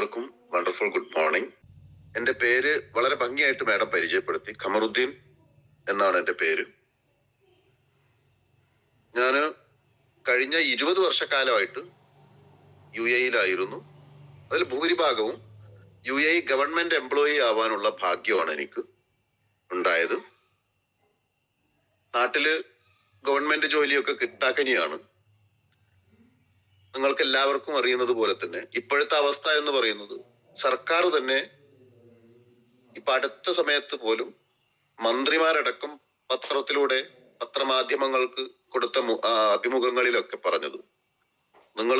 എല്ലാവർക്കും wonderful good morning. എൻ്റെ പേര് വളരെ ഭംഗിയായിട്ട് മാഡം പരിചയപ്പെടുത്തി. ഖമറുദ്ദീൻ എന്നാണ് എൻ്റെ പേര്. ഞാൻ കഴിഞ്ഞ 20 വർഷക്കാലമായിട്ട് UAE-യിലായിരുന്നു. അതിൽ ഭൂരിഭാഗവും UAE ഗവൺമെന്റ് എംപ്ലോയി ആവാനുള്ള ഭാഗ്യമാണ് എനിക്ക് ഉണ്ടായത്. നാട്ടില് ഗവൺമെന്റ് ജോലിയൊക്കെ കിട്ടാക്കനിയാണ്. നിങ്ങൾക്ക് എല്ലാവർക്കും അറിയുന്നത് പോലെ തന്നെ ഇപ്പോഴത്തെ അവസ്ഥ എന്ന് പറയുന്നത് സർക്കാർ തന്നെ ഇപ്പൊ അടുത്ത സമയത്ത് പോലും മന്ത്രിമാരടക്കം പത്രത്തിലൂടെ പത്രമാധ്യമങ്ങൾക്ക് കൊടുത്ത അഭിമുഖങ്ങളിലൊക്കെ പറഞ്ഞത്, നിങ്ങൾ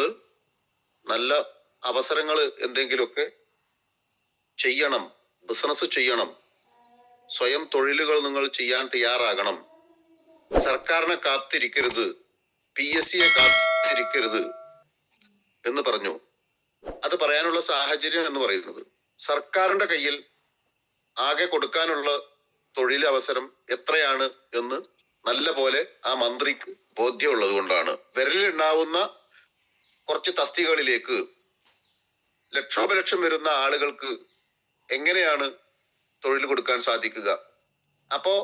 നല്ല അവസരങ്ങൾ എന്തെങ്കിലുമൊക്കെ ചെയ്യണം, ബിസിനസ് ചെയ്യണം, സ്വയം തൊഴിലുകൾ നിങ്ങൾ ചെയ്യാൻ തയ്യാറാകണം, സർക്കാരിനെ കാത്തിരിക്കരുത്, PSCയെ കാത്തിരിക്കരുത് എന്ന് പറഞ്ഞു. അത് പറയാനുള്ള സാഹചര്യം എന്ന് പറയുന്നത് സർക്കാരിന്റെ കയ്യിൽ ആകെ കൊടുക്കാനുള്ള തൊഴിലവസരം എത്രയാണ് എന്ന് നല്ല പോലെ ആ മന്ത്രിക്ക് ബോധ്യമുള്ളത് കൊണ്ടാണ്. വിരലിലുണ്ടാവുന്ന കുറച്ച് തസ്തികകളിലേക്ക് ലക്ഷോപലക്ഷം വരുന്ന ആളുകൾക്ക് എങ്ങനെയാണ് തൊഴിൽ കൊടുക്കാൻ സാധിക്കുക? അപ്പോ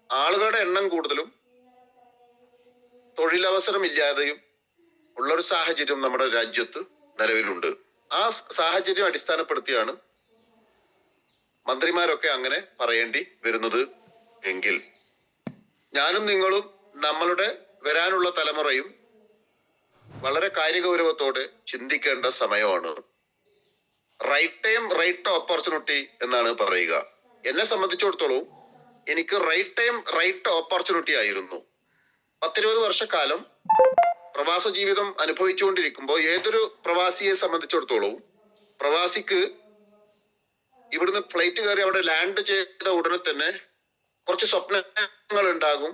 ആളുകളുടെ എണ്ണം കൂടുതലും തൊഴിലവസരം ഇല്ലാതെയും ഉള്ളൊരു സാഹചര്യം നമ്മുടെ രാജ്യത്ത് നിലവിലുണ്ട്. ആ സാഹചര്യം അടിസ്ഥാനപ്പെടുത്തിയാണ് മന്ത്രിമാരൊക്കെ അങ്ങനെ പറയേണ്ടി വരുന്നത് എങ്കിൽ ഞാനും നിങ്ങളും നമ്മളുടെ വരാനുള്ള തലമുറയും വളരെ കാര്യഗൗരവത്തോടെ ചിന്തിക്കേണ്ട സമയമാണ്. റൈറ്റ് ടൈം റൈറ്റ് ഓപ്പർച്യൂണിറ്റി എന്നാണ് പറയുക. എന്നെ സംബന്ധിച്ചിടത്തോളം എനിക്ക് റൈറ്റ് ടൈം റൈറ്റ് ഓപ്പർച്യൂണിറ്റി ആയിരുന്നു. 10-20 വർഷക്കാലം പ്രവാസ ജീവിതം അനുഭവിച്ചുകൊണ്ടിരിക്കുമ്പോൾ ഏതൊരു പ്രവാസിയെ സംബന്ധിച്ചിടത്തോളം പ്രവാസിക്ക് ഇവിടുന്ന് ഫ്ലൈറ്റ് കയറി അവിടെ ലാൻഡ് ചെയ്ത ഉടനെ തന്നെ കുറച്ച് സ്വപ്നങ്ങൾ ഉണ്ടാകും,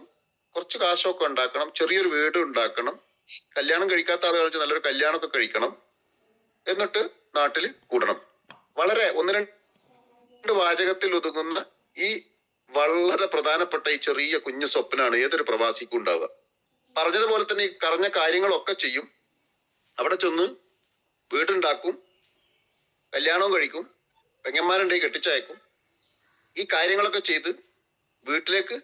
കുറച്ച് കാശൊക്കെ ഉണ്ടാക്കണം, ചെറിയൊരു വീട് ഉണ്ടാക്കണം, കല്യാണം കഴിക്കാത്ത ആളുകൾക്ക് നല്ലൊരു കല്യാണമൊക്കെ കഴിക്കണം, എന്നിട്ട് നാട്ടിൽ കൂടണം. വളരെ 1-2 വാചകത്തിൽ ഒതുങ്ങുന്ന ഈ വളരെ പ്രധാനപ്പെട്ട ഈ ചെറിയ കുഞ്ഞു സ്വപ്നാണ് ഏതൊരു പ്രവാസിക്കും ഉണ്ടാവുക. പറഞ്ഞതുപോലെ തന്നെ ഈ പറഞ്ഞ കാര്യങ്ങളൊക്കെ ചെയ്യും. അവിടെ ചെന്ന് വീടുണ്ടാക്കും, കല്യാണവും കഴിക്കും, പെങ്ങന്മാരുണ്ടെങ്കിൽ കെട്ടിച്ചയക്കും. ഈ കാര്യങ്ങളൊക്കെ ചെയ്ത് വീട്ടിലേക്ക്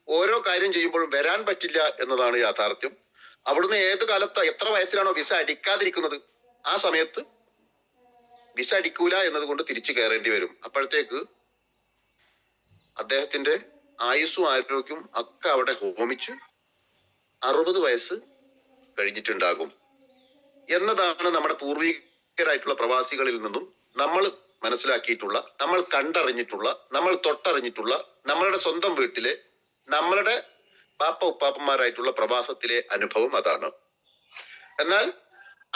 ഓരോ കാര്യം ചെയ്യുമ്പോഴും വരാൻ പറ്റില്ല എന്നതാണ് യാഥാർത്ഥ്യം. അവിടുന്ന് ഏത് കാലത്ത് എത്ര വയസ്സിലാണോ വിസ അടിക്കാതിരിക്കുന്നത് ആ സമയത്ത് വിസ അടിക്കൂല എന്നതുകൊണ്ട് തിരിച്ചു കയറേണ്ടി വരും. അപ്പോഴത്തേക്ക് അദ്ദേഹത്തിന്റെ ആയുസ്സും ആരോഗ്യവും ഒക്കെ അവിടെ ഹോമിച്ച് 60 വയസ്സ് കഴിഞ്ഞിട്ടുണ്ടാകും എന്നതാണ് നമ്മുടെ പൂർവികരായിട്ടുള്ള പ്രവാസികളിൽ നിന്നും നമ്മൾ മനസ്സിലാക്കിയിട്ടുള്ള, നമ്മൾ കണ്ടറിഞ്ഞിട്ടുള്ള, നമ്മൾ തൊട്ടറിഞ്ഞിട്ടുള്ള, നമ്മളുടെ സ്വന്തം വീട്ടിലെ നമ്മളുടെ പാപ്പ ഉപ്പാപ്പന്മാരായിട്ടുള്ള പ്രവാസത്തിലെ അനുഭവം അതാണ്. എന്നാൽ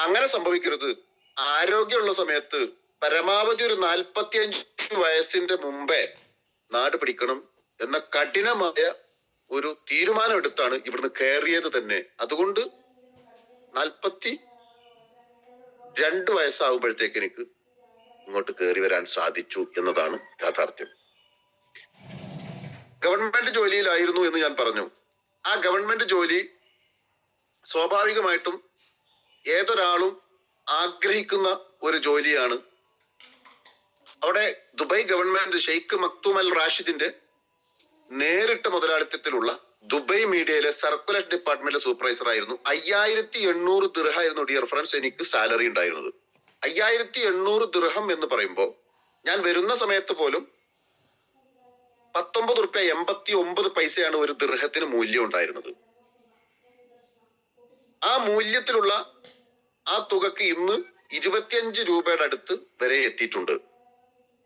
അങ്ങനെ സംഭവിക്കരുത്. ആരോഗ്യമുള്ള സമയത്ത് പരമാവധി ഒരു 45 വയസ്സിന്റെ മുമ്പേ നാട് പിടിക്കണം എന്ന കഠിനമായ ഒരു തീരുമാനം എടുത്താണ് ഇവിടുന്ന് കയറിയത് തന്നെ. അതുകൊണ്ട് 42 വയസ്സാകുമ്പോഴത്തേക്ക് എനിക്ക് ഇങ്ങോട്ട് കയറി വരാൻ സാധിച്ചു എന്നതാണ് യാഥാർത്ഥ്യം. ഗവൺമെന്റ് ജോലിയിലായിരുന്നു എന്ന് ഞാൻ പറഞ്ഞു. ആ ഗവൺമെന്റ് ജോലി സ്വാഭാവികമായിട്ടും ഏതൊരാളും ആഗ്രഹിക്കുന്ന ഒരു ജോലിയാണ്. അവിടെ ദുബായ് ഗവൺമെന്റ് ഷെയ്ഖ് മക്തൂം അൽ റാഷിദിന്റെ നേരിട്ട മുതലാളിത്തത്തിലുള്ള ദുബായ് മീഡിയയിലെ സർക്കുലേഷൻ ഡിപ്പാർട്ട്മെന്റിലെ സൂപ്പർവൈസർ ആയിരുന്നു. 5800 ദിർഹം ആയിരുന്നു ഡിയർ ഫ്രണ്ട്സ് എനിക്ക് സാലറി ഉണ്ടായിരുന്നത്. 5800 ദിർഹം എന്ന് പറയുമ്പോൾ ഞാൻ വരുന്ന സമയത്ത് പോലും 19 റുപ്യ 89 പൈസയാണ് ഒരു ദിർഹത്തിന് മൂല്യം ഉണ്ടായിരുന്നത്. ആ മൂല്യത്തിലുള്ള ആ തുകക്ക് ഇന്ന് 25 രൂപയുടെ അടുത്ത് വരെ എത്തിയിട്ടുണ്ട്.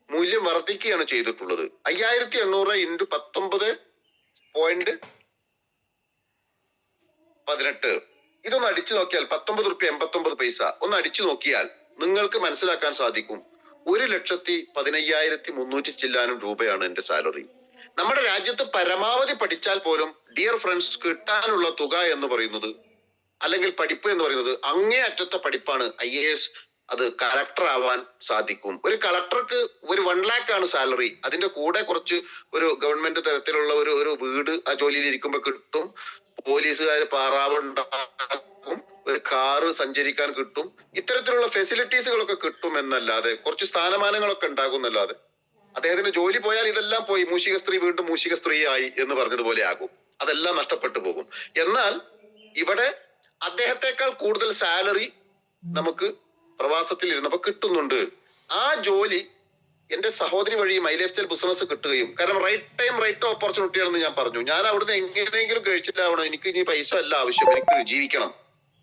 മൂല്യം വർദ്ധിക്കുകയാണ് ചെയ്തിട്ടുള്ളത്. 5800 ഇൻറ്റു 19.18 ഇതൊന്ന് അടിച്ചു നോക്കിയാൽ 19 റുപ്യ 89 പൈസ ഒന്ന് അടിച്ചു നോക്കിയാൽ നിങ്ങൾക്ക് മനസ്സിലാക്കാൻ സാധിക്കും 1,15,300 ചില്ലാനും രൂപയാണ് എന്റെ സാലറി. നമ്മുടെ രാജ്യത്ത് പരമാവധി പഠിച്ചാൽ പോലും ഡിയർ ഫ്രണ്ട്സ് കിട്ടാനുള്ള തുക എന്ന് പറയുന്നത്, അല്ലെങ്കിൽ പഠിപ്പ് എന്ന് പറയുന്നത് അങ്ങേ അറ്റത്തെ പഠിപ്പാണ്. IAS അത് കളക്ടർ ആവാൻ സാധിക്കും. ഒരു കളക്ടർക്ക് ഒരു 1 lakh ആണ് സാലറി. അതിന്റെ കൂടെ കുറച്ച് ഒരു ഗവൺമെന്റ് തരത്തിലുള്ള ഒരു വീട് ആ ജോലിയിൽ ഇരിക്കുമ്പോൾ കിട്ടും. പോലീസുകാർ പാറാവുണ്ടാക്കും, ഒരു കാറ് സഞ്ചരിക്കാൻ കിട്ടും, ഇത്തരത്തിലുള്ള ഫെസിലിറ്റീസുകളൊക്കെ കിട്ടും എന്നല്ലാതെ കുറച്ച് സ്ഥാനമാനങ്ങളൊക്കെ ഉണ്ടാകുന്നല്ലാതെ അദ്ദേഹത്തിന് ജോലി പോയാൽ ഇതെല്ലാം പോയി, മൂഷിക സ്ത്രീ വീണ്ടും മൂഷിക സ്ത്രീയായി എന്ന് പറഞ്ഞതുപോലെ ആകും, അതെല്ലാം നഷ്ടപ്പെട്ടു പോകും. എന്നാൽ ഇവിടെ അദ്ദേഹത്തെക്കാൾ കൂടുതൽ സാലറി നമുക്ക് പ്രവാസത്തിൽ ഇരുന്നപ്പോ കിട്ടുന്നുണ്ട്. ആ ജോലി എന്റെ സഹോദരി വഴി മൈ ലൈഫ് സ്റ്റൈൽ ബിസിനസ് കിട്ടുകയും, കാരണം റൈറ്റ് ടൈം റൈറ്റ് ഓപ്പർച്യൂണിറ്റി ആണെന്ന് ഞാൻ പറഞ്ഞു. ഞാൻ അവിടുന്ന് എങ്ങനെയെങ്കിലും കഴിച്ചിട്ടാവണം, എനിക്ക് ഇനി പൈസ അല്ല ആവശ്യം, എനിക്ക് ജീവിക്കണം,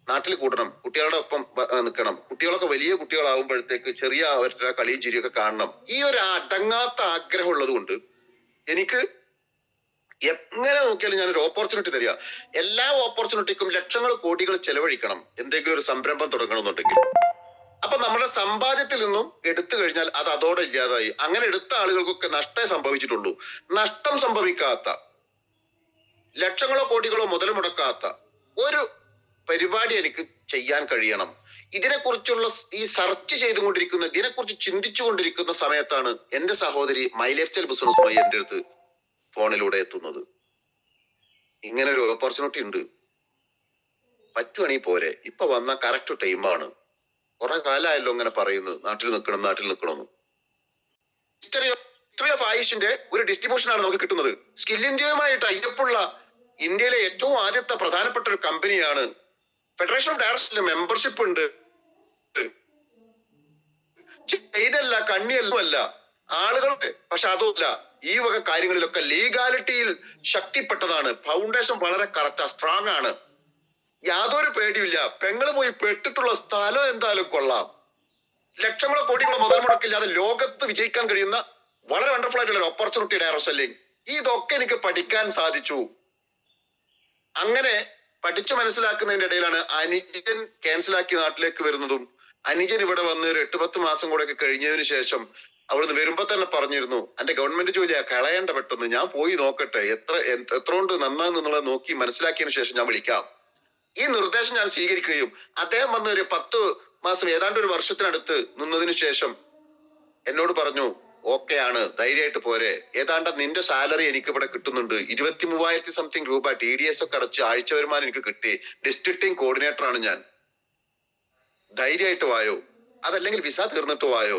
നാട്ടിൽ കൂടണം, കുട്ടികളുടെ ഒപ്പം നിൽക്കണം, കുട്ടികളൊക്കെ വലിയ കുട്ടികളാവുമ്പോഴത്തേക്ക് ചെറിയ അവരുടെ കളിയും ചിരിയൊക്കെ കാണണം. ഈ ഒരു അടങ്ങാത്ത ആഗ്രഹം ഉള്ളത് കൊണ്ട് എനിക്ക് എങ്ങനെ നോക്കിയാലും ഞാനൊരു ഓപ്പർച്യൂണിറ്റി തരിക, എല്ലാ ഓപ്പർച്യൂണിറ്റിക്കും ലക്ഷങ്ങൾ കോടികൾ ചെലവഴിക്കണം എന്തെങ്കിലും ഒരു സംരംഭം തുടങ്ങണമെന്നുണ്ടെങ്കിൽ. അപ്പൊ നമ്മുടെ സമ്പാദ്യത്തിൽ നിന്നും എടുത്തു കഴിഞ്ഞാൽ അത് അതോടെ ഇല്ലാതായി. അങ്ങനെ എടുത്ത ആളുകൾക്കൊക്കെ നഷ്ടമേ സംഭവിച്ചിട്ടുള്ളൂ. നഷ്ടം സംഭവിക്കാത്ത, ലക്ഷങ്ങളോ കോടികളോ മുതൽ മുടക്കാത്ത ഒരു പരിപാടി എനിക്ക് ചെയ്യാൻ കഴിയണം. ഇതിനെക്കുറിച്ചുള്ള ഈ സെർച്ച് ചെയ്തുകൊണ്ടിരിക്കുന്ന, ഇതിനെക്കുറിച്ച് ചിന്തിച്ചു കൊണ്ടിരിക്കുന്ന സമയത്താണ് എന്റെ സഹോദരി മൈ ലൈഫ് സ്റ്റൈൽ ബിസിനസ്സുമായി എന്റെ അടുത്ത് ഫോണിലൂടെ എത്തുന്നത്. ഇങ്ങനെ ഒരു ഓപ്പർച്യൂണിറ്റി ഉണ്ട്, പറ്റുവാണെങ്കിൽ പോരെ, ഇപ്പൊ വന്ന കറക്റ്റ് ടൈമാണ്. കുറെ കാലമായല്ലോ ഇങ്ങനെ പറയുന്നത്, നാട്ടിൽ നിൽക്കണമെന്ന്. ഹിസ്റ്ററി ഓഫ് ആയുഷിന്റെ ഒരു ഡിസ്ട്രിബ്യൂഷൻ ആണ് നമുക്ക് കിട്ടുന്നത്. സ്കിൽ ഇന്ത്യയുമായിട്ട് അയ്യപ്പുള്ള ഇന്ത്യയിലെ ഏറ്റവും ആദ്യത്തെ പ്രധാനപ്പെട്ട ഒരു കമ്പനിയാണ്. ഫെഡറേഷൻ ഓഫ് ഡയറക്ടേഴ്സിന്റെ മെമ്പർഷിപ്പ് ഉണ്ട്. ചെയിനല്ല, കണ്ണിയല്ലും അല്ല ആളുകളുടെ, പക്ഷെ അതുമല്ല, ഈ വക കാര്യങ്ങളിലൊക്കെ ലീഗാലിറ്റിയിൽ ശക്തിപ്പെട്ടതാണ്. ഫൗണ്ടേഷൻ വളരെ കറക്റ്റാ, സ്ട്രോങ് ആണ്, യാതൊരു പേടിയില്ല. പെങ്ങള് പോയി പെട്ടിട്ടുള്ള സ്ഥലം എന്തായാലും കൊള്ളാം. ലക്ഷങ്ങളോ കോടികളോ മുതൽ മുടക്കില്ലാതെ ലോകത്ത് വിജയിക്കാൻ കഴിയുന്ന വളരെ വണ്ടർഫുൾ ആയിട്ടുള്ള ഒരു ഓപ്പർച്യൂണിറ്റി ഡയറക്ട് സെല്ലിംഗ്. ഇതൊക്കെ എനിക്ക് പഠിക്കാൻ സാധിച്ചു. അങ്ങനെ പഠിച്ചു മനസ്സിലാക്കുന്നതിന്റെ ഇടയിലാണ് അനുജൻ ക്യാൻസലാക്കി നാട്ടിലേക്ക് വരുന്നതും. അനുജൻ ഇവിടെ വന്ന് ഒരു 8-10 മാസം കൂടെ ഒക്കെ കഴിഞ്ഞതിന് ശേഷം അവിടുന്ന് വരുമ്പോ തന്നെ പറഞ്ഞിരുന്നു, എന്റെ ഗവൺമെന്റ് ജോലിയാ, കളയണ്ട പെട്ടെന്ന്, ഞാൻ പോയി നോക്കട്ടെ, എത്ര കൊണ്ട് നന്നാന്നുള്ളത് നോക്കി മനസ്സിലാക്കിയതിനു ശേഷം ഞാൻ വിളിക്കാം. ഈ നിർദ്ദേശം ഞാൻ സ്വീകരിക്കുകയും അദ്ദേഹം വന്ന് ഒരു 10 മാസം, ഏതാണ്ട് ഒരു വർഷത്തിനടുത്ത് നിന്നതിന് ശേഷം എന്നോട് പറഞ്ഞു, ഓക്കെ ആണ്, ധൈര്യമായിട്ട് പോരെ, ഏതാണ്ട് നിന്റെ സാലറി എനിക്ക് ഇവിടെ കിട്ടുന്നുണ്ട്, 23,000 സംതിങ് രൂപ TDS ഒക്കെ അടച്ച് ആഴ്ച വരുമാനം എനിക്ക് കിട്ടി, ഡിസ്ട്രിക്ട് കോർഡിനേറ്റർ ആണ് ഞാൻ, ധൈര്യമായിട്ട് വായോ, അതല്ലെങ്കിൽ വിസ തീർന്നിട്ട് വായോ.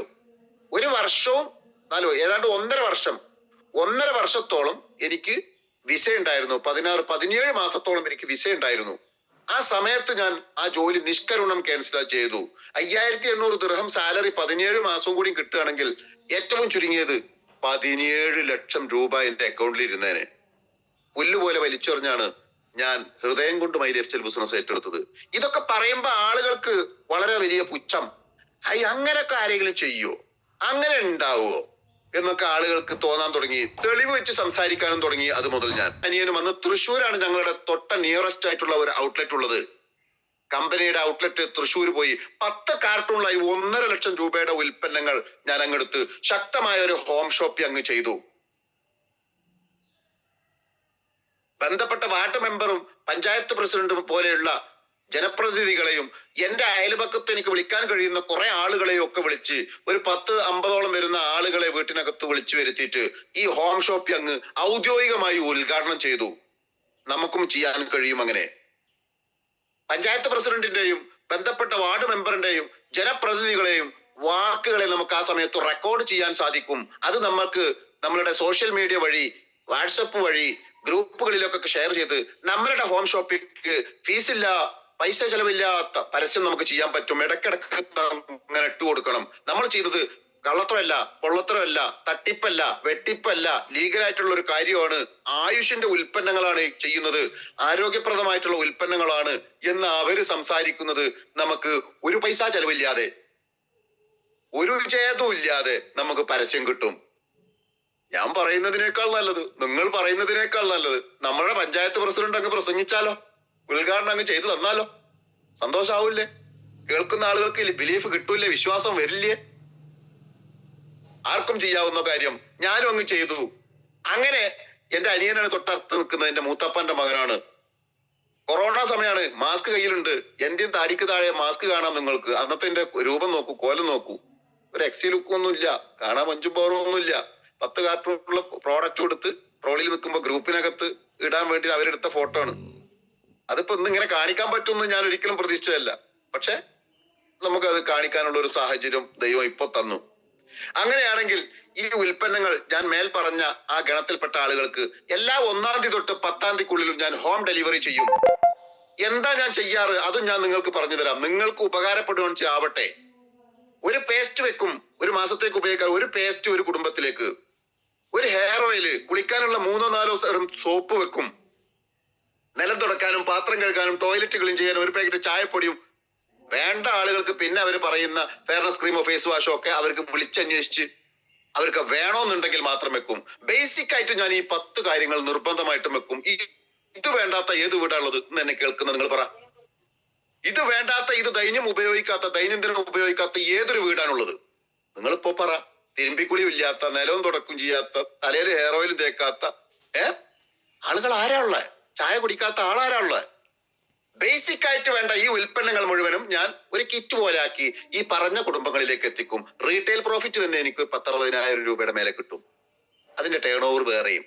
ഒരു വർഷവും ഏതാണ്ട് 1.5 വർഷത്തോളം എനിക്ക് വിസ ഉണ്ടായിരുന്നു. 16-17 മാസത്തോളം എനിക്ക് വിസ ഉണ്ടായിരുന്നു. ആ സമയത്ത് ഞാൻ ആ ജോലി നിഷ്കരുണം ക്യാൻസൽ ചെയ്തു. 5,800 ദിർഹം സാലറി 17 മാസവും കൂടി കിട്ടുകയാണെങ്കിൽ ഏറ്റവും ചുരുങ്ങിയത് 17 ലക്ഷം രൂപ എന്റെ അക്കൗണ്ടിൽ ഇരുന്നേനെ. പുല്ലുപോലെ വലിച്ചെറിഞ്ഞാണ് ഞാൻ ഹൃദയം കൊണ്ട് മൈ ലൈഫ് സ്റ്റൈൽ ബിസിനസ് ഏറ്റെടുത്തത്. ഇതൊക്കെ പറയുമ്പോ ആളുകൾക്ക് വളരെ വലിയ പുച്ഛം, അങ്ങനൊക്കെ ആരെങ്കിലും ചെയ്യോ, അങ്ങനെ ഉണ്ടാവുമോ എന്നൊക്കെ ആളുകൾക്ക് തോന്നാൻ തുടങ്ങി. തെളിവ് വെച്ച് സംസാരിക്കാനും തുടങ്ങി. അത് മുതൽ ഞാൻ അനിയനും വന്ന്, തൃശ്ശൂരാണ് ഞങ്ങളുടെ തൊട്ട നിയറസ്റ്റ് ആയിട്ടുള്ള ഒരു ഔട്ട്ലെറ്റ് ഉള്ളത്. കമ്പനിയുടെ ഔട്ട്ലെറ്റ് തൃശ്ശൂർ പോയി 10 കാർട്ടൂണിലായി 1.5 ലക്ഷം രൂപയുടെ ഉൽപ്പന്നങ്ങൾ ഞാൻ അങ്ങെടുത്ത് ശക്തമായ ഒരു ഹോം ഷോപ്പിംഗ് അങ്ങ് ചെയ്തു. ബന്ധപ്പെട്ട വാർഡ് മെമ്പറും പഞ്ചായത്ത് പ്രസിഡന്റും പോലെയുള്ള ജനപ്രതിനിധികളെയും എന്റെ അയൽപക്കത്ത് എനിക്ക് വിളിക്കാൻ കഴിയുന്ന കുറെ ആളുകളെയും ഒക്കെ വിളിച്ച് ഒരു 10-50ഓളം വരുന്ന ആളുകളെ വീട്ടിനകത്ത് വിളിച്ചു വരുത്തിയിട്ട് ഈ ഹോം ഷോപ്പിംഗ് അങ്ങ് ഔദ്യോഗികമായി ഉദ്ഘാടനം ചെയ്തു. നമുക്കും ചെയ്യാൻ കഴിയും അങ്ങനെ. പഞ്ചായത്ത് പ്രസിഡന്റിന്റെയും ബന്ധപ്പെട്ട വാർഡ് മെമ്പറിന്റെയും ജനപ്രതിനിധികളെയും വാക്കുകളെ നമുക്ക് ആ സമയത്ത് റെക്കോർഡ് ചെയ്യാൻ സാധിക്കും. അത് നമുക്ക് നമ്മളുടെ സോഷ്യൽ മീഡിയ വഴി, വാട്സപ്പ് വഴി, ഗ്രൂപ്പുകളിലൊക്കെ ഷെയർ ചെയ്ത് നമ്മളുടെ ഹോം ഷോപ്പിംഗ് ഫീസില്ല, പൈസ ചെലവില്ലാത്ത പരസ്യം നമുക്ക് ചെയ്യാൻ പറ്റും. ഇടയ്ക്കിടക്ക് അങ്ങനെ ഇട്ട് കൊടുക്കണം. നമ്മൾ ചെയ്തത് കള്ളത്തരമല്ല, പൊള്ളത്തരമല്ല, തട്ടിപ്പല്ല, വെട്ടിപ്പല്ല, ലീഗലായിട്ടുള്ള ഒരു കാര്യമാണ്. ആയുഷിന്റെ ഉൽപ്പന്നങ്ങളാണ് ചെയ്യുന്നത്, ആരോഗ്യപ്രദമായിട്ടുള്ള ഉൽപ്പന്നങ്ങളാണ് എന്ന് അവര് സംസാരിക്കുന്നത്. നമുക്ക് ഒരു പൈസ ചെലവില്ലാതെ, ഒരു ഛേദവും ഇല്ലാതെ നമുക്ക് പരസ്യം കിട്ടും. ഞാൻ പറയുന്നതിനേക്കാൾ നല്ലത്, നിങ്ങൾ പറയുന്നതിനേക്കാൾ നല്ലത് നമ്മളുടെ പഞ്ചായത്ത് പ്രസിഡന്റ് അങ്ങ് പ്രസംഗിച്ചാലോ, ഉദ്ഘാടനം അങ്ങ് ചെയ്തു തന്നാലോ, സന്തോഷാവൂല്ലേ? കേൾക്കുന്ന ആളുകൾക്ക് ബിലീഫ് കിട്ടൂല്ലേ? വിശ്വാസം വരില്ലേ? ആർക്കും ചെയ്യാവുന്ന കാര്യം ഞാനും അങ്ങ് ചെയ്തു. അങ്ങനെ എന്റെ അനിയനാണ് തൊട്ടടുത്ത് നിൽക്കുന്നത്, എന്റെ മൂത്തപ്പന്റെ മകനാണ്. കൊറോണ സമയമാണ്, മാസ്ക് കയ്യിലുണ്ട്. എന്റെയും താടിക്ക് താഴെ മാസ്ക് കാണാം നിങ്ങൾക്ക്. അന്നത്തെ എന്റെ രൂപം നോക്കൂ, കോലം നോക്കൂ. ഒരു എക്സി ലുക്ക് ഒന്നും ഇല്ല, കാണാൻ മഞ്ചും പവറും ഒന്നും ഇല്ല. 10 കാർട്ടൂണുള്ള പ്രോഡക്റ്റ് കൊടുത്ത് ട്രോളിൽ നിൽക്കുമ്പോ ഗ്രൂപ്പിനകത്ത് ഇടാൻ വേണ്ടി അവരെടുത്ത ഫോട്ടോ ആണ്. അതിപ്പോ ഇന്നിങ്ങനെ കാണിക്കാൻ പറ്റുമെന്ന് ഞാൻ ഒരിക്കലും പ്രതീക്ഷിച്ചതല്ല. പക്ഷെ നമുക്കത് കാണിക്കാനുള്ള ഒരു സാഹചര്യം ദൈവം ഇപ്പൊ തന്നു. അങ്ങനെയാണെങ്കിൽ ഈ ഉൽപ്പന്നങ്ങൾ ഞാൻ മേൽ പറഞ്ഞ ആ ഗണത്തിൽപ്പെട്ട ആളുകൾക്ക് എല്ലാ 1-ാം തീയതി തൊട്ട് 10-ാം തീയതിക്കുള്ളിലും ഞാൻ ഹോം ഡെലിവറി ചെയ്യും. എന്താ ഞാൻ ചെയ്യാറ് അതും ഞാൻ നിങ്ങൾക്ക് പറഞ്ഞു തരാം. നിങ്ങൾക്ക് ഉപകാരപ്പെടുവാൻ ആവട്ടെ. ഒരു പേസ്റ്റ് വെക്കും, ഒരു മാസത്തേക്ക് ഉപയോഗിക്കാൻ ഒരു പേസ്റ്റ് ഒരു കുടുംബത്തിലേക്ക്. ഒരു ഹെയർ ഓയില്, കുളിക്കാനുള്ള 3-4 സോപ്പ് വെക്കും. നിലം തുടക്കാനും പാത്രം കഴുകാനും ടോയ്ലറ്റ് ക്ലീൻ ചെയ്യാനും ഒരു പാക്കറ്റ് ചായപ്പൊടിയും. വേണ്ട ആളുകൾക്ക് പിന്നെ അവർ പറയുന്ന ഫെയർനെസ് ക്രീമോ ഫേസ് വാഷോ ഒക്കെ അവർക്ക് വിളിച്ചന്വേഷിച്ച് അവർക്ക് വേണോന്നുണ്ടെങ്കിൽ മാത്രം വെക്കും. ബേസിക് ആയിട്ട് ഞാൻ ഈ 10 കാര്യങ്ങൾ നിർബന്ധമായിട്ടും വെക്കും. ഇത് വേണ്ടാത്ത ഏത് വീടാണുള്ളത് എന്ന് എന്നെ കേൾക്കുന്ന നിങ്ങൾ പറ. ഇത് വേണ്ടാത്ത, ഇത് ദൈനംദിനം ഉപയോഗിക്കാത്ത ഏതൊരു വീടാണുള്ളത്? നിങ്ങളിപ്പോ പറ. തിരുമ്പിക്കുളിയും ഇല്ലാത്ത, നിലവും തുടക്കും ചെയ്യാത്ത, തലയിൽ ഹെയർ ഓയിലും തേക്കാത്ത ആളുകൾ ആരാ ഉള്ളത്? ചായ കുടിക്കാത്ത ആളാരാ ഉള്ളത്? ബേസിക് ആയിട്ട് വേണ്ട ഈ ഉൽപ്പന്നങ്ങൾ മുഴുവനും ഞാൻ ഒരു കിറ്റ് പോലെ ആക്കി ഈ പറഞ്ഞ കുടുംബങ്ങളിലേക്ക് എത്തിക്കും. റീറ്റെയിൽ പ്രോഫിറ്റ് തന്നെ എനിക്ക് 10-60,000 രൂപയുടെ മേലെ കിട്ടും. അതിന്റെ ടേൺ ഓവർ വേറെയും.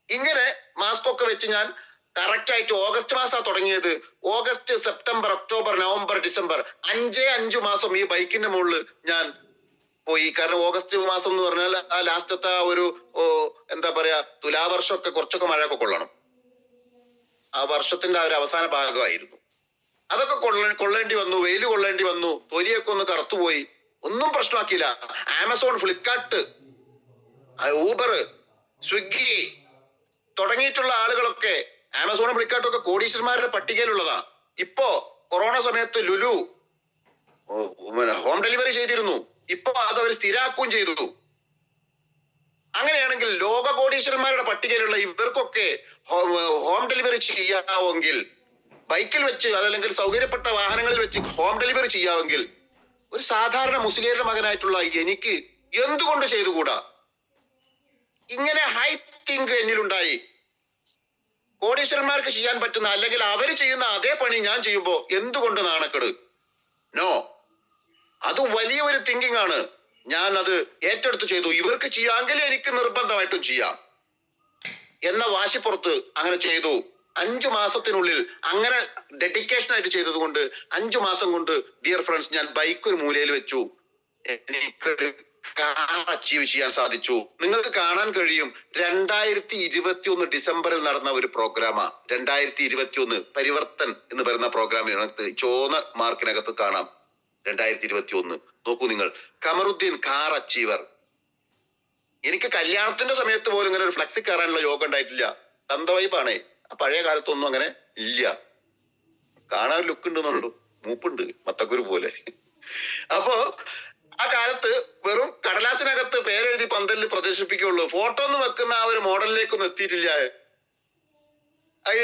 ഇങ്ങനെ മാസ്ക് ഒക്കെ വെച്ച് ഞാൻ കറക്റ്റ് ആയിട്ട് ഓഗസ്റ്റ് മാസമാണ് തുടങ്ങിയത്. August, September, October, November, December 5 മാസം ഈ ബൈക്കിന്റെ മുകളിൽ ഞാൻ പോയി. കാരണം ഓഗസ്റ്റ് മാസം എന്ന് പറഞ്ഞാൽ ആ ലാസ്റ്റത്തെ ഒരു എന്താ പറയാ, തുലാവർഷമൊക്കെ കുറച്ചൊക്കെ മഴയൊക്കെ കൊള്ളണം. ആ വർഷത്തിന്റെ ആ ഒരു അവസാന ഭാഗമായിരുന്നു. അതൊക്കെ കൊള്ളേണ്ടി വന്നു, വെയിൽ കൊള്ളേണ്ടി വന്നു, തൊലിയൊക്കെ ഒന്ന് കറുത്തുപോയി. ഒന്നും പ്രശ്നമാക്കിയില്ല. ആമസോൺ, ഫ്ലിപ്കാർട്ട്, ഊബർ, സ്വിഗ്ഗി തുടങ്ങിയിട്ടുള്ള ആളുകളൊക്കെ, ആമസോണും ഫ്ലിപ്കാർട്ടും ഒക്കെ കോടീശ്വരന്മാരുടെ പട്ടികയിലുള്ളതാ. ഇപ്പോ കൊറോണ സമയത്ത് ലുലു ഹോം ഡെലിവറി ചെയ്തിരുന്നു. ഇപ്പൊ അത് അവർ സ്ഥിരാക്കുകയും ചെയ്തു. അങ്ങനെയാണെങ്കിൽ ലോക കോടീശ്വരന്മാരുടെ പട്ടികയിലുള്ള ഇവർക്കൊക്കെ ഹോം ഡെലിവറി ചെയ്യാമെങ്കിൽ, ബൈക്കിൽ വെച്ച് അതല്ലെങ്കിൽ സൗകര്യപ്പെട്ട വാഹനങ്ങളിൽ വെച്ച് ഹോം ഡെലിവറി ചെയ്യാമെങ്കിൽ, ഒരു സാധാരണ മുസ്ലിയുടെ മകനായിട്ടുള്ള എനിക്ക് എന്തുകൊണ്ട് ചെയ്തുകൂടാ? ഇങ്ങനെ ഹൈ തിങ്ക് എന്നിലുണ്ടായി. കോടീശ്വരന്മാർക്ക് ചെയ്യാൻ പറ്റുന്ന, അല്ലെങ്കിൽ അവര് ചെയ്യുന്ന അതേ പണി ഞാൻ ചെയ്യുമ്പോ എന്തുകൊണ്ട് നാണക്കേട്? നോ, അത് വലിയൊരു തിങ്കിങ് ആണ്. ഞാൻ അത് ഏറ്റെടുത്ത് ചെയ്തു. ഇവർക്ക് ചെയ്യാമെങ്കിൽ എനിക്ക് നിർബന്ധമായിട്ടും ചെയ്യാം എന്ന വാശിപ്പുറത്ത് അങ്ങനെ ചെയ്തു. 5 മാസത്തിനുള്ളിൽ അങ്ങനെ ഡെഡിക്കേഷൻ ആയിട്ട് ചെയ്തത് കൊണ്ട് 5 മാസം കൊണ്ട് ഡിയർ ഫ്രണ്ട്സ് ഞാൻ ബൈക്ക് ഒരു മൂലയിൽ വെച്ചു. എനിക്കൊരു കാർ അച്ചീവ് ചെയ്യാൻ സാധിച്ചു. നിങ്ങൾക്ക് കാണാൻ കഴിയും. 2021 ഡിസംബറിൽ നടന്ന ഒരു പ്രോഗ്രാമാ. 2021 പരിവർത്തൻ എന്ന് പറയുന്ന പ്രോഗ്രാമിനകത്ത് ചുവന്ന മാർക്കിനകത്ത് കാണാം 2021. നോക്കൂ നിങ്ങൾ, കമറുദ്ദീൻ കാർ അച്ചീവർ. എനിക്ക് കല്യാണത്തിന്റെ സമയത്ത് പോലും ഇങ്ങനെ ഒരു ഫ്ലക്സി കയറാനുള്ള യോഗം ഉണ്ടായിട്ടില്ല. തന്തവൈബാണേ. പഴയ കാലത്തൊന്നും അങ്ങനെ ഇല്ല. കാണാൻ ലുക്ക് ഉണ്ടെന്നുള്ളൂ, മൂപ്പുണ്ട് മത്തക്കുരു പോലെ. അപ്പോ ആ കാലത്ത് വെറും കടലാസിനകത്ത് പേരെഴുതി പന്തലിൽ പ്രദർശിപ്പിക്കുള്ളൂ. ഫോട്ടോ ഒന്നും വെക്കുന്ന ആ ഒരു മോഡലിലേക്കൊന്നും എത്തിയിട്ടില്ല.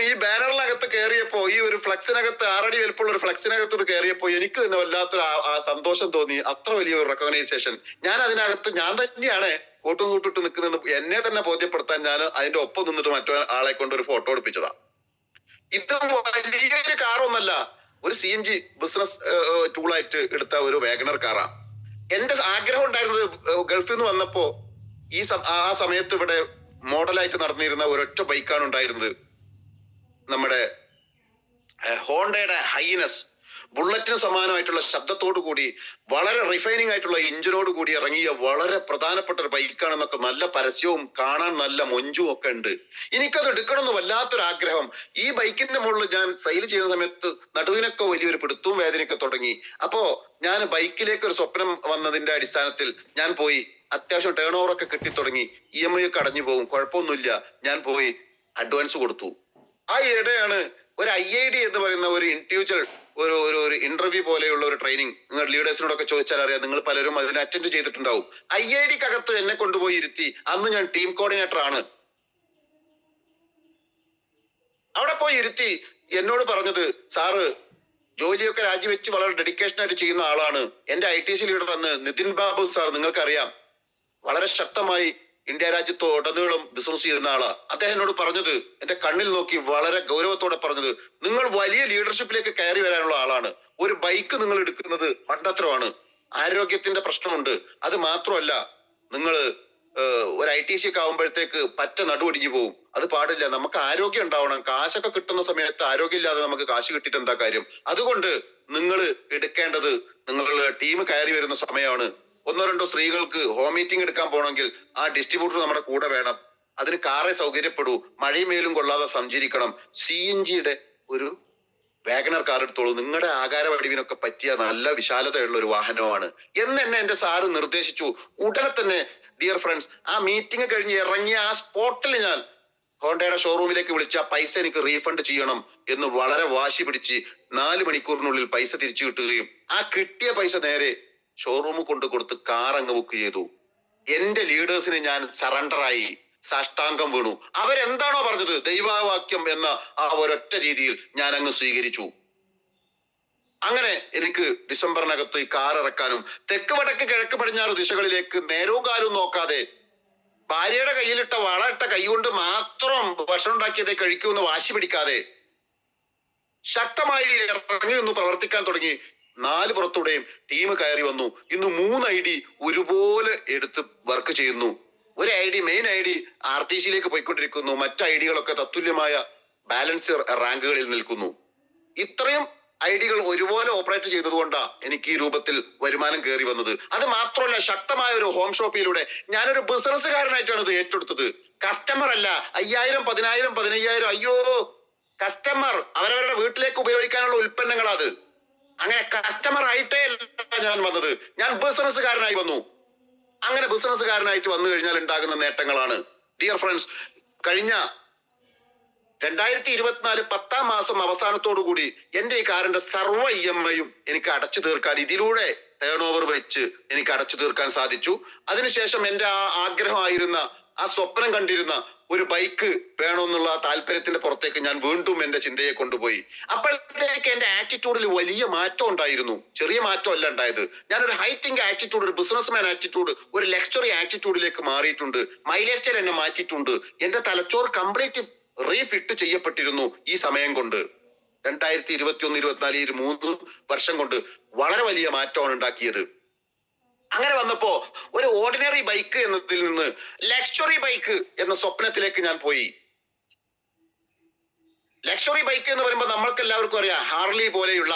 ഈ ബാനറിനകത്ത് കയറിയപ്പോ, ഈ ഒരു ഫ്ലക്സിനകത്ത് 6 അടി വലുപ്പമുള്ള ഒരു ഫ്ലക്സിനകത്ത് കയറിയപ്പോ എനിക്ക് തന്നെ വല്ലാത്തൊരു സന്തോഷം തോന്നി. അത്ര വലിയ ഒരു റെക്കഗ്നൈസേഷൻ. ഞാൻ അതിനകത്ത് ഞാൻ തന്നെയാണ് കൂട്ടും കൂട്ടിട്ട് നിൽക്കുന്നത് എന്നെ തന്നെ ബോധ്യപ്പെടുത്താൻ ഞാൻ അതിന്റെ ഒപ്പം നിന്നിട്ട് മറ്റോ ആളെ കൊണ്ട് ഒരു ഫോട്ടോ എടുപ്പിച്ചതാ. ഇത് വലിയൊരു കാറൊന്നല്ല, ഒരു CNG ബിസിനസ് ടൂളായിട്ട് എടുത്ത ഒരു വാഗണർ കാറാ. എന്റെ ആഗ്രഹം ഉണ്ടായിരുന്നത് ഗൾഫിൽ നിന്ന് വന്നപ്പോ ആ സമയത്ത് ഇവിടെ മോഡലായിട്ട് നടന്നിരുന്ന ഒരൊറ്റ ബൈക്കാണ് ഉണ്ടായിരുന്നത്. നമ്മുടെ ഹോണ്ടയുടെ ഹൈനസ്, ബുള്ളറ്റിന് സമാനമായിട്ടുള്ള ശബ്ദത്തോടു കൂടി വളരെ റിഫൈനിങ് ആയിട്ടുള്ള ഇഞ്ചിനോട് കൂടി ഇറങ്ങിയ വളരെ പ്രധാനപ്പെട്ട ഒരു ബൈക്കാണെന്നൊക്കെ നല്ല പരസ്യവും കാണാൻ നല്ല മൊഞ്ചും ഒക്കെ ഉണ്ട്. എനിക്കത് എടുക്കണമെന്ന് വല്ലാത്തൊരു ആഗ്രഹം. ഈ ബൈക്കിന്റെ മുകളിൽ ഞാൻ സെയിൽ ചെയ്യുന്ന സമയത്ത് നടുവിനൊക്കെ വലിയൊരു പിടുത്തവും വേദനയൊക്കെ തുടങ്ങി. അപ്പോ ഞാൻ ബൈക്കിലേക്ക് ഒരു സ്വപ്നം വന്നതിന്റെ അടിസ്ഥാനത്തിൽ ഞാൻ പോയി അത്യാവശ്യം ടേൺ ഓവർ ഒക്കെ കിട്ടി തുടങ്ങി. EMI ഒക്കെ അടഞ്ഞു പോകും, കുഴപ്പമൊന്നുമില്ല. ഞാൻ പോയി അഡ്വാൻസ് കൊടുത്തു. ആ ഇടയാണ് ഒരു IID എന്ന് പറയുന്ന ഒരു ഇൻഡിവിജ്വൽ ഒരു ഇന്റർവ്യൂ പോലെയുള്ള ഒരു ട്രെയിനിങ്. നിങ്ങൾ ലീഡേഴ്സിനോടൊക്കെ ചോദിച്ചാൽ അറിയാം, നിങ്ങൾ പലരും അതിന് അറ്റൻഡ് ചെയ്തിട്ടുണ്ടാവും. IIDക്കകത്ത് എന്നെ കൊണ്ടുപോയി ഇരുത്തി. അന്ന് ഞാൻ ടീം കോർഡിനേറ്റർ ആണ്. അവിടെ പോയി ഇരുത്തി എന്നോട് പറഞ്ഞത്, സാറ് ജോലിയൊക്കെ രാജിവെച്ച് വളരെ ഡെഡിക്കേഷൻ ആയിട്ട് ചെയ്യുന്ന ആളാണ്. എന്റെ ITC ലീഡർ അന്ന് നിതിൻ ബാബു സാർ, നിങ്ങൾക്കറിയാം, വളരെ ശക്തമായി ഇന്ത്യ രാജ്യത്ത് ഉടനീളം ബിസിനസ് ചെയ്യുന്ന ആളാ. അദ്ദേഹം എന്നോട് പറഞ്ഞത്, എന്റെ കണ്ണിൽ നോക്കി വളരെ ഗൗരവത്തോടെ പറഞ്ഞത്, നിങ്ങൾ വലിയ ലീഡർഷിപ്പിലേക്ക് കയറി വരാനുള്ള ആളാണ്. ഒരു ബൈക്ക് നിങ്ങൾ എടുക്കുന്നത് മണ്ടത്തരമാണ്. ആരോഗ്യത്തിന്റെ പ്രശ്നമുണ്ട്. അത് മാത്രമല്ല, നിങ്ങൾ ഒരു ITC ഒക്കെ ആവുമ്പോഴത്തേക്ക് പറ്റ നടുവൊടിഞ്ഞു പോകും. അത് പാടില്ല. നമുക്ക് ആരോഗ്യം ഉണ്ടാവണം. കാശൊക്കെ കിട്ടുന്ന സമയത്ത് ആരോഗ്യമില്ലാതെ നമുക്ക് കാശ് കിട്ടിയിട്ട് എന്താ കാര്യം? അതുകൊണ്ട് നിങ്ങൾ എടുക്കേണ്ടത്, നിങ്ങളുടെ ടീം കയറി വരുന്ന സമയമാണ്. ഒന്നോ രണ്ടോ സ്ത്രീകൾക്ക് ഹോം മീറ്റിംഗ് എടുക്കാൻ പോകണമെങ്കിൽ ആ ഡിസ്ട്രിബ്യൂട്ടർ നമ്മുടെ കൂടെ വേണം. അതിന് കാറേ സൗകര്യപ്പെടൂ. മഴയും മേലും കൊള്ളാതെ സഞ്ചരിക്കണം. CNGയുടെ ഒരു വാഗണർ കാർ എടുത്തോളൂ. നിങ്ങളുടെ ആകാര വടിവിനൊക്കെ പറ്റിയ നല്ല വിശാലതയുള്ള ഒരു വാഹനമാണ് എന്ന് എന്നെ എന്റെ സാറ് നിർദ്ദേശിച്ചു. ഉടനെ തന്നെ ഡിയർ ഫ്രണ്ട്സ്, ആ മീറ്റിംഗ് കഴിഞ്ഞ് ഇറങ്ങിയ ആ സ്പോട്ടിൽ ഞാൻ ഹോണ്ടയുടെ ഷോറൂമിലേക്ക് വിളിച്ച് ആ പൈസ എനിക്ക് റീഫണ്ട് ചെയ്യണം എന്ന് വളരെ വാശി പിടിച്ച് 4 മണിക്കൂറിനുള്ളിൽ പൈസ തിരിച്ചു കിട്ടുകയും ആ കിട്ടിയ പൈസ നേരെ ഷോറൂമിൽ കൊണ്ട് കൊടുത്ത് കാർ അങ്ങ് ബുക്ക് ചെയ്തു. എന്റെ ലീഡേഴ്സിന് ഞാൻ സറണ്ടറായി, സാഷ്ടാംഗം വീണു. അവരെന്താണോ പറഞ്ഞത്, ദൈവവാക്യം എന്ന ആ ഒരൊറ്റ രീതിയിൽ ഞാൻ അങ്ങ് സ്വീകരിച്ചു. അങ്ങനെ എനിക്ക് ഡിസംബറിനകത്ത് ഈ കാർ ഇറക്കാനും തെക്ക് വടക്ക് കിഴക്ക് പടിഞ്ഞാറ് ദിശകളിലേക്ക് നേരവും കാലവും നോക്കാതെ ഭാര്യയുടെ കയ്യിലിട്ട വളയിട്ട കൈ കൊണ്ട് മാത്രം ഭക്ഷണം ഉണ്ടാക്കിയതേ കഴിക്കൂന്ന് വാശി പിടിക്കാതെ ശക്തമായി ഇറങ്ങി നിന്ന് പ്രവർത്തിക്കാൻ തുടങ്ങി. 4 പുറത്തൂടെയും ടീം കയറി വന്നു. ഇന്ന് 3 ID ഒരുപോലെ എടുത്ത് വർക്ക് ചെയ്യുന്നു. ഒരു മെയിൻ ID RTCയിലേക്ക് പോയിക്കൊണ്ടിരിക്കുന്നു. മറ്റ് ഐഡികളൊക്കെ തത്തുല്യമായ ബാലൻസ് റാങ്കുകളിൽ നിൽക്കുന്നു. ഇത്രയും ഐഡികൾ ഒരുപോലെ ഓപ്പറേറ്റ് ചെയ്തതുകൊണ്ടാണ് എനിക്ക് ഈ രൂപത്തിൽ വരുമാനം കയറി വന്നത്. അത് മാത്രമല്ല, ശക്തമായ ഒരു ഹോം ഷോപ്പിലൂടെ ഞാനൊരു ബിസിനസ്സുകാരനായിട്ടാണ് ഇത് ഏറ്റെടുത്തത്. കസ്റ്റമർ അല്ല. 5000, 10000, 15000, അയ്യോ, കസ്റ്റമർ അവരവരുടെ വീട്ടിലേക്ക് ഉപയോഗിക്കാനുള്ള ഉൽപ്പന്നങ്ങളത്. അങ്ങനെ കസ്റ്റമർ ആയിട്ടേ അല്ല ഞാൻ വന്നത്, ഞാൻ ബിസിനസ്സുകാരനായി വന്നു. അങ്ങനെ ബിസിനസ്സുകാരനായിട്ട് വന്നു കഴിഞ്ഞാൽ ഉണ്ടാകുന്ന നേട്ടങ്ങളാണ് ഡിയർ ഫ്രണ്ട്സ്. കഴിഞ്ഞ 2024 10ാം മാസം അവസാനത്തോടു കൂടി എന്റെ ഈ കാറിന്റെ സർവ്വ EMIയും എനിക്ക് അടച്ചു തീർക്കാൻ, ഇതിലൂടെ ടേൺ ഓവർ വെച്ച് എനിക്ക് അടച്ചു തീർക്കാൻ സാധിച്ചു. അതിനുശേഷം എന്റെ ആ ആഗ്രഹമായിരുന്ന, ആ സ്വപ്നം കണ്ടിരുന്ന ഒരു ബൈക്ക് വേണമെന്നുള്ള താല്പര്യത്തിന്റെ പുറത്തേക്ക് ഞാൻ വീണ്ടും എന്റെ ചിന്തയെ കൊണ്ടുപോയി. അപ്പോഴത്തേക്ക് എന്റെ ആറ്റിറ്റ്യൂഡിൽ വലിയ മാറ്റം ഉണ്ടായിരുന്നു. ചെറിയ മാറ്റം അല്ല ഉണ്ടായത്. ഞാനൊരു ഹൈ തിങ്ക് ആറ്റിറ്റ്യൂഡ്, ഒരു ബിസിനസ്മാൻ ആറ്റിറ്റ്യൂഡ്, ഒരു ലക്ഷറി ആറ്റിറ്റ്യൂഡിലേക്ക് മാറിയിട്ടുണ്ട്. മൈലേജ് സ്റ്റൈൽ എന്നെ മാറ്റിയിട്ടുണ്ട്. എന്റെ തലച്ചോറ് കംപ്ലീറ്റ് റീഫിറ്റ് ചെയ്യപ്പെട്ടിരുന്നു ഈ സമയം കൊണ്ട്. 2021, 24 ഈ 3 വർഷം കൊണ്ട് വളരെ വലിയ മാറ്റമാണ് ഉണ്ടാക്കിയത്. അങ്ങനെ വന്നപ്പോ ഒരു ഓർഡിനറി ബൈക്ക് എന്നതിൽ നിന്ന് ലക്ഷറി ബൈക്ക് എന്ന സ്വപ്നത്തിലേക്ക് ഞാൻ പോയി. ലക്ഷറി ബൈക്ക് എന്ന് പറയുമ്പോൾ നമ്മൾക്ക് എല്ലാവർക്കും അറിയാം, ഹാർലി പോലെയുള്ള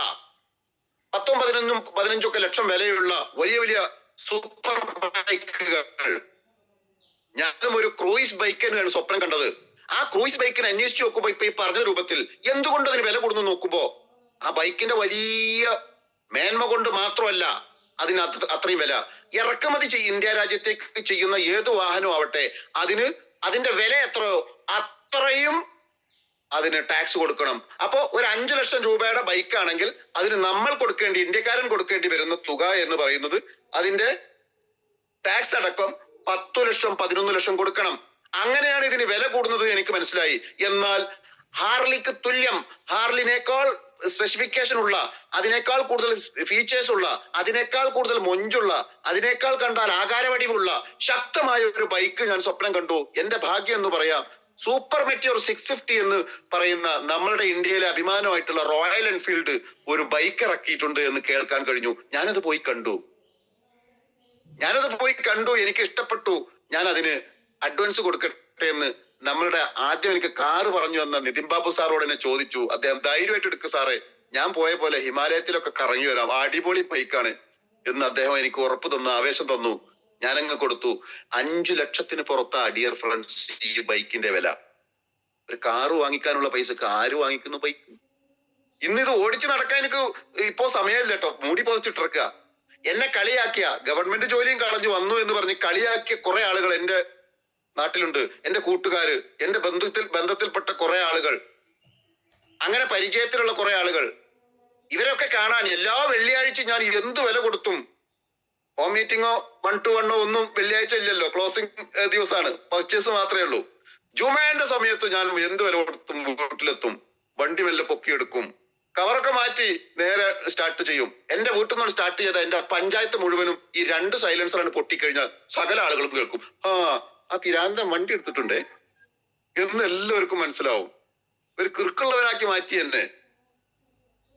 10, 11, 15 ലക്ഷം വിലയുള്ള വലിയ വലിയ സൂപ്പർ ബൈക്കുകൾ. ഞാനും ഒരു ക്രൂയിസ് ബൈക്കിനാണ് സ്വപ്നം കണ്ടത്. ആ ക്രൂയിസ് ബൈക്കിനെ അന്വേഷിച്ച് നോക്കുമ്പോ ഇപ്പൊ ഈ പറഞ്ഞ രൂപത്തിൽ എന്തുകൊണ്ട് അതിന് വില കൂടുന്നു നോക്കുമ്പോ ആ ബൈക്കിന്റെ വലിയ മേന്മ കൊണ്ട് മാത്രമല്ല അതിന് അത്രയും വില. ഇറക്കുമതി ഇന്ത്യ രാജ്യത്തേക്ക് ചെയ്യുന്ന ഏത് വാഹനം ആവട്ടെ, അതിന്റെ വില എത്രയോ അത്രയും അതിന് ടാക്സ് കൊടുക്കണം. അപ്പോ ഒരു 5 ലക്ഷം രൂപയുടെ ബൈക്കാണെങ്കിൽ അതിന് നമ്മൾ ഇന്ത്യക്കാരൻ കൊടുക്കേണ്ടി വരുന്ന തുക എന്ന് പറയുന്നത് അതിന്റെ ടാക്സ് അടക്കം 10 ലക്ഷം 11 ലക്ഷം കൊടുക്കണം. അങ്ങനെയാണ് ഇതിന് വില കൂടുന്നത് എനിക്ക് മനസ്സിലായി. എന്നാൽ ഹാർലിക്ക് തുല്യം, ഹാർലിനേക്കാൾ സ്പെസിഫിക്കേഷൻ ഉള്ള, അതിനേക്കാൾ കൂടുതൽ ഫീച്ചേഴ്സ് ഉള്ള, അതിനേക്കാൾ കൂടുതൽ മൊഞ്ചുള്ള, അതിനേക്കാൾ കണ്ടാൽ ആകാരവടിവുള്ള ശക്തമായ ഒരു ബൈക്ക് ഞാൻ സ്വപ്നം കണ്ടു. എന്റെ ഭാഗ്യം എന്ന് പറയാം. സൂപ്പർ മെറ്റിയോർ 650 എന്ന് പറയുന്ന നമ്മളുടെ ഇന്ത്യയിലെ അഭിമാനമായിട്ടുള്ള റോയൽ എൻഫീൽഡ് ഒരു ബൈക്ക് ഇറക്കിയിട്ടുണ്ട് എന്ന് കേൾക്കാൻ കഴിഞ്ഞു. ഞാനത് പോയി കണ്ടു. എനിക്ക് ഇഷ്ടപ്പെട്ടു. ഞാൻ അതിന് അഡ്വാൻസ് കൊടുക്കട്ടെ എന്ന് നമ്മളുടെ ആദ്യം എനിക്ക് കാറ് പറഞ്ഞു വന്ന നിതിൻ ബാബു സാറോട് എന്നെ ചോദിച്ചു. അദ്ദേഹം ധൈര്യമായിട്ട് എടുക്കും സാറേ, ഞാൻ പോയ പോലെ ഹിമാലയത്തിലൊക്കെ കറങ്ങി വരാം, അടിപൊളി ബൈക്കാണ് എന്ന് അദ്ദേഹം എനിക്ക് ഉറപ്പ് തന്നു, ആവേശം തന്നു. ഞാനങ്ങ് കൊടുത്തു. 5 ലക്ഷത്തിന് പുറത്താ ഡിയർ ഫ്രണ്ട്സ് ഈ ബൈക്കിന്റെ വില. ഒരു കാറ് വാങ്ങിക്കാനുള്ള പൈസക്ക് ആര് വാങ്ങിക്കുന്നു ബൈക്ക്? ഇന്നിത് ഓടിച്ചു നടക്കാൻ എനിക്ക് ഇപ്പോ സമയമില്ല കേട്ടോ. മൂടി പൊതിച്ചിട്ടിറക്കുക. എന്നെ കളിയാക്കിയ, ഗവൺമെന്റ് ജോലിയും കളഞ്ഞു വന്നു എന്ന് പറഞ്ഞ് കളിയാക്കിയ കുറെ ആളുകൾ എന്റെ നാട്ടിലുണ്ട്. എന്റെ കൂട്ടുകാര്, എന്റെ ബന്ധത്തിൽപ്പെട്ട കുറെ ആളുകൾ, അങ്ങനെ പരിചയത്തിലുള്ള കുറെ ആളുകൾ. ഇവരൊക്കെ കാണാൻ എല്ലാ വെള്ളിയാഴ്ച ഞാൻ എന്ത് വില കൊടുത്തും. ഹോം മീറ്റിങ്ങോ 1 to 1 ഒന്നും വെള്ളിയാഴ്ച ഇല്ലല്ലോ, ക്ലോസിംഗ് ദിവസമാണ്, പർച്ചേസ് മാത്രമേ ഉള്ളൂ. ജുമാന്റെ സമയത്ത് ഞാൻ എന്ത് വില കൊടുത്തും വീട്ടിലെത്തും, വണ്ടി മെല്ലെ പൊക്കിയെടുക്കും, കവറൊക്കെ മാറ്റി നേരെ സ്റ്റാർട്ട് ചെയ്യും. എന്റെ വീട്ടിൽ നിന്ന് സ്റ്റാർട്ട് ചെയ്ത എന്റെ പഞ്ചായത്ത് മുഴുവനും ഈ 2 സൈലൻസറാണ് പൊട്ടിക്കഴിഞ്ഞാൽ സകല ആളുകളും കേൾക്കും, ആ പിരാന്തൻ വണ്ടി എടുത്തിട്ടുണ്ടേ എന്ന് എല്ലാവർക്കും മനസ്സിലാവും. ഒരു കിറുക്കുള്ളവനാക്കി മാറ്റി എന്നെ.